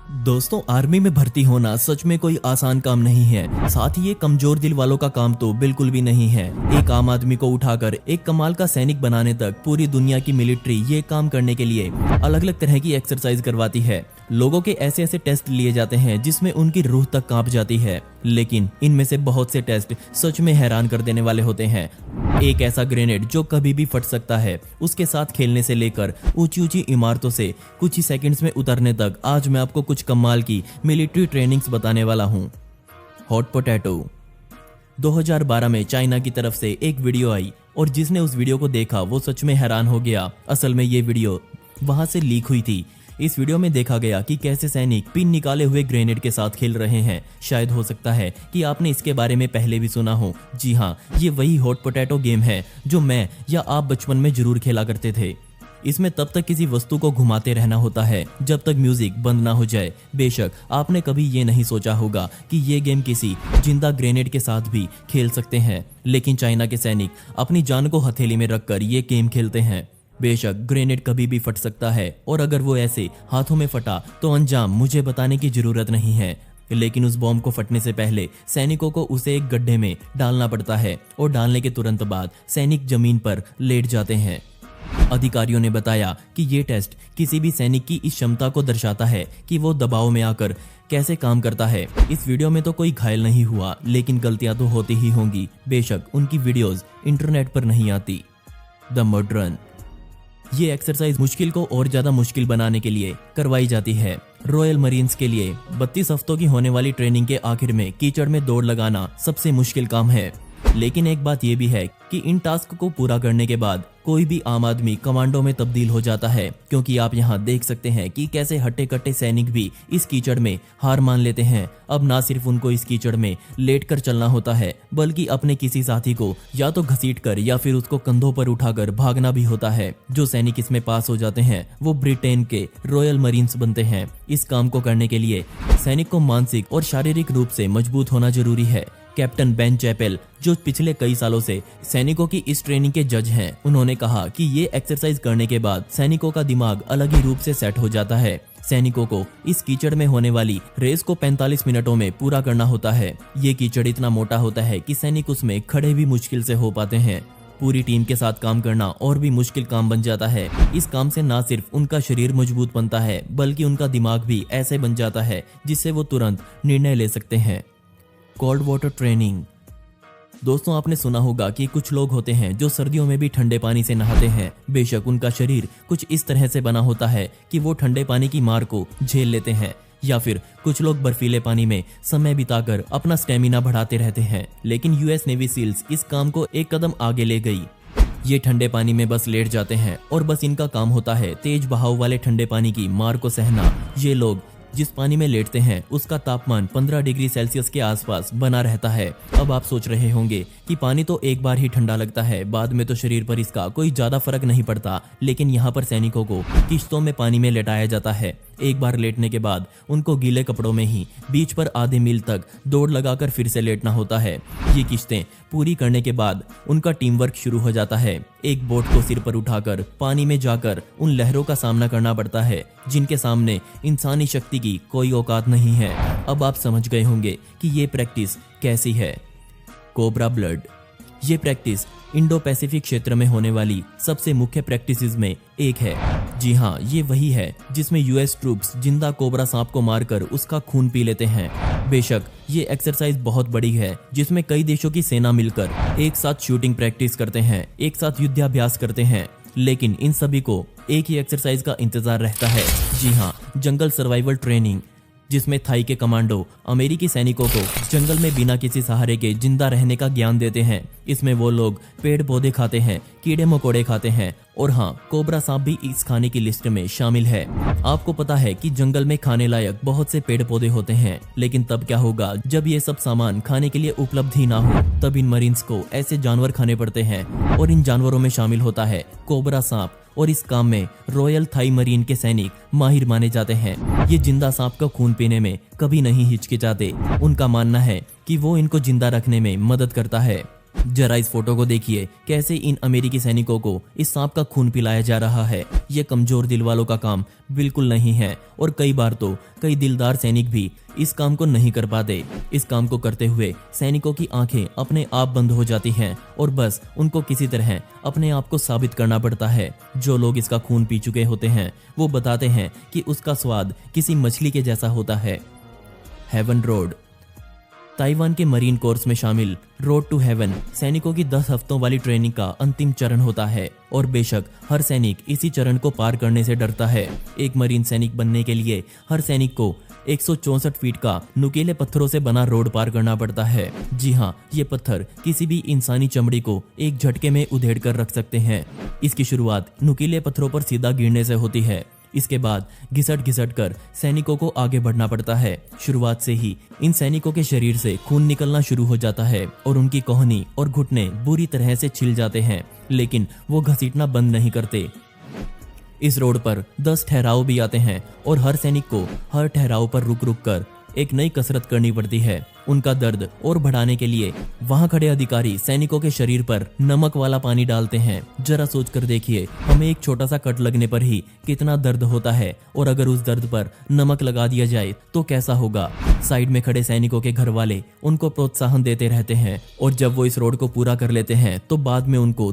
दोस्तों, आर्मी में भर्ती होना सच में कोई आसान काम नहीं है। साथ ही ये कमजोर दिल वालों का काम तो बिल्कुल भी नहीं है। एक आम आदमी को उठाकर एक कमाल का सैनिक बनाने तक पूरी दुनिया की मिलिट्री ये काम करने के लिए अलग अलग तरह की एक्सरसाइज करवाती है। लोगों के ऐसे ऐसे टेस्ट लिए जाते हैं जिसमें उनकी रूह तक कांप जाती है, लेकिन इनमें से बहुत से टेस्ट सच में हैरान कर देने वाले होते हैं। एक ऐसा ग्रेनेड जो कभी भी फट सकता है, उसके साथ खेलने से लेकर ऊंची ऊंची इमारतों से कुछ ही सेकंड्स में उतरने तक, आज मैं आपको कुछ कमाल की मिलिट्री ट्रेनिंग्स बताने वाला हूं। Hot potato. 2012 में चाइना की तरफ से एक वीडियो आई और जिसने उस वीडियो को देखा वो सच में हैरान हो गया। असल में ये वीडियो वहां से लीक हुई थी। इस वीडियो में देखा गया कि कैसे सैनिक पिन निकाले हुए ग्रेनेड के साथ खेल रहे हैं। शायद हो सकता है कि आपने इसके बारे में पहले भी सुना हो। जी हाँ, ये वही हॉट पोटैटो गेम है जो मैं या आप बचपन में जरूर खेला करते थे। इसमें तब तक किसी वस्तु को घुमाते रहना होता है जब तक म्यूजिक बंद ना हो जाए। बेशक आपने कभी ये नहीं सोचा होगा कि ये गेम किसी जिंदा ग्रेनेड के साथ भी खेल सकते हैं, लेकिन चाइना के सैनिक अपनी जान को हथेली में रखकर ये गेम खेलते हैं। बेशक ग्रेनेड कभी भी फट सकता है और अगर वो ऐसे हाथों में फटा तो अंजाम मुझे बताने की जरूरत नहीं है, लेकिन उस बॉम्ब को फटने से पहले सैनिकों को उसे एक गड्ढे में डालना पड़ता है और डालने के तुरंत बाद सैनिक जमीन पर लेट जाते हैं। अधिकारियों ने बताया कि ये टेस्ट किसी भी सैनिक की इस क्षमता को दर्शाता है कि वो दबाव में आकर कैसे काम करता है। इस वीडियो में तो कोई घायल नहीं हुआ, लेकिन गलतियां तो होती ही होंगी। बेशक उनकी वीडियोस इंटरनेट पर नहीं आती। The mud run. ये एक्सरसाइज मुश्किल को और ज्यादा मुश्किल बनाने के लिए करवाई जाती है। रॉयल मरीन्स के लिए 32 हफ्तों की होने वाली ट्रेनिंग के आखिर में कीचड़ में दौड़ लगाना सबसे मुश्किल काम है। लेकिन एक बात यह भी है कि इन टास्क को पूरा करने के बाद कोई भी आम आदमी कमांडो में तब्दील हो जाता है, क्योंकि आप यहाँ देख सकते हैं कि कैसे हट्टे कट्टे सैनिक भी इस कीचड़ में हार मान लेते हैं। अब ना सिर्फ उनको इस कीचड़ में लेटकर चलना होता है, बल्कि अपने किसी साथी को या तो घसीटकर या फिर उसको कंधों पर उठाकर भागना भी होता है। जो सैनिक इसमें पास हो जाते हैं वो ब्रिटेन के रॉयल मरीन्स बनते हैं। इस काम को करने के लिए सैनिक को मानसिक और शारीरिक रूप से मजबूत होना जरूरी है। कैप्टन बेन चैपेल, जो पिछले कई सालों से सैनिकों की इस ट्रेनिंग के जज हैं, उन्होंने कहा कि ये एक्सरसाइज करने के बाद सैनिकों का दिमाग अलग ही रूप से सेट हो जाता है। सैनिकों को इस कीचड़ में होने वाली रेस को 45 मिनटों में पूरा करना होता है। ये कीचड़ इतना मोटा होता है कि सैनिक उसमें खड़े भी मुश्किल से हो पाते हैं। पूरी टीम के साथ काम करना और भी मुश्किल काम बन जाता है। इस काम से ना सिर्फ उनका शरीर मजबूत बनता है, बल्कि उनका दिमाग भी ऐसे बन जाता है जिससे वो तुरंत निर्णय ले सकते हैं। Cold water training. दोस्तों, आपने सुना होगा कि कुछ लोग होते हैं जो सर्दियों में भी ठंडे पानी से नहाते हैं। बेशक उनका शरीर कुछ इस तरह से बना होता है कि वो ठंडे पानी की मार को झेल लेते हैं, या फिर कुछ लोग बर्फीले पानी में समय बिताकर अपना स्टेमिना बढ़ाते रहते हैं। लेकिन यूएस नेवी सील्स इस काम को एक कदम आगे ले गई। ये ठंडे पानी में बस लेट जाते हैं और बस इनका काम होता है तेज बहाव वाले ठंडे पानी की मार को सहना। ये लोग जिस पानी में लेटते हैं उसका तापमान 15 डिग्री सेल्सियस के आसपास बना रहता है। अब आप सोच रहे होंगे कि पानी तो एक बार ही ठंडा लगता है, बाद में तो शरीर पर इसका कोई ज्यादा फर्क नहीं पड़ता। लेकिन यहाँ पर सैनिकों को किश्तों में पानी में लेटाया जाता है। एक बार लेटने के बाद उनको गीले कपड़ों में ही बीच पर आधे मील तक दौड़ लगाकर फिर से लेटना होता है। ये किश्तें पूरी करने के बाद उनका टीम वर्क शुरू हो जाता है। एक बोट को सिर पर उठाकर पानी में जाकर उन लहरों का सामना करना पड़ता है जिनके सामने इंसानी शक्ति की कोई औकात नहीं है। अब आप समझ गए होंगे कि ये प्रैक्टिस कैसी है। Cobra blood. ये प्रैक्टिस इंडो पैसिफिक क्षेत्र में होने वाली सबसे मुख्य प्रैक्टिसेस में एक है। जी हाँ, ये वही है जिसमें यूएस ट्रूप्स जिंदा कोबरा सांप को मारकर उसका खून पी लेते हैं। बेशक ये एक्सरसाइज बहुत बड़ी है, जिसमें कई देशों की सेना मिलकर एक साथ शूटिंग प्रैक्टिस करते हैं, एक साथ युद्धाभ्यास करते हैं। लेकिन इन सभी को एक ही एक्सरसाइज का इंतजार रहता है। जी हाँ, जंगल सर्वाइवल ट्रेनिंग, जिसमें थाई के कमांडो अमेरिकी सैनिकों को जंगल में बिना किसी सहारे के जिंदा रहने का ज्ञान देते हैं। इसमें वो लोग पेड़ पौधे खाते हैं, कीड़े मकोड़े खाते हैं, और हाँ, कोबरा सांप भी इस खाने की लिस्ट में शामिल है। आपको पता है कि जंगल में खाने लायक बहुत से पेड़ पौधे होते हैं, लेकिन तब क्या होगा जब ये सब सामान खाने के लिए उपलब्ध ही ना हो? तब इन मरीन्स को ऐसे जानवर खाने पड़ते हैं, और इन जानवरों में शामिल होता है कोबरा सांप। और इस काम में रॉयल थाई मरीन के सैनिक माहिर माने जाते हैं। ये जिंदा सांप का खून पीने में कभी नहीं हिचकिचाते। उनका मानना है कि वो इनको जिंदा रखने में मदद करता है। जरा इस फोटो को देखिए, कैसे इन अमेरिकी सैनिकों को इस सांप का खून पिलाया जा रहा है। ये कमजोर दिल वालों का काम बिल्कुल नहीं है और कई बार तो कई दिलदार सैनिक भी इस काम को नहीं कर पाते। इस काम को करते हुए सैनिकों की आंखें अपने आप बंद हो जाती हैं और बस उनको किसी तरह अपने आप को साबित करना पड़ता है। जो लोग इसका खून पी चुके होते हैं वो बताते हैं कि उसका स्वाद किसी मछली के जैसा होता है। Heaven road. ताइवान के मरीन कोर्स में शामिल रोड टू हेवन सैनिकों की 10 हफ्तों वाली ट्रेनिंग का अंतिम चरण होता है और बेशक हर सैनिक इसी चरण को पार करने से डरता है। एक मरीन सैनिक बनने के लिए हर सैनिक को 164 फीट का नुकीले पत्थरों से बना रोड पार करना पड़ता है। जी हाँ, ये पत्थर किसी भी इंसानी चमड़ी को एक झटके में उधेड़ कर रख सकते हैं। इसकी शुरुआत नुकीले पत्थरों पर सीधा गिरने से होती है। इसके बाद घिसट घिसट कर सैनिकों को आगे बढ़ना पड़ता है। शुरुआत से ही इन सैनिकों के शरीर से खून निकलना शुरू हो जाता है और उनकी कोहनी और घुटने बुरी तरह से छिल जाते हैं, लेकिन वो घसीटना बंद नहीं करते। इस रोड पर 10 ठहराव भी आते हैं और हर सैनिक को हर ठहराव पर रुक रुक कर एक नई कसरत करनी पड़ती है। उनका दर्द और बढ़ाने के लिए वहां खड़े अधिकारी सैनिकों के शरीर पर नमक वाला पानी डालते हैं। जरा सोच कर देखिए, हमें एक छोटा सा कट लगने पर ही कितना दर्द होता है और अगर उस दर्द पर नमक लगा दिया जाए तो कैसा होगा। साइड में खड़े सैनिकों के घर वाले उनको प्रोत्साहन देते रहते हैं और जब वो इस रोड को पूरा कर लेते हैं तो बाद में उनको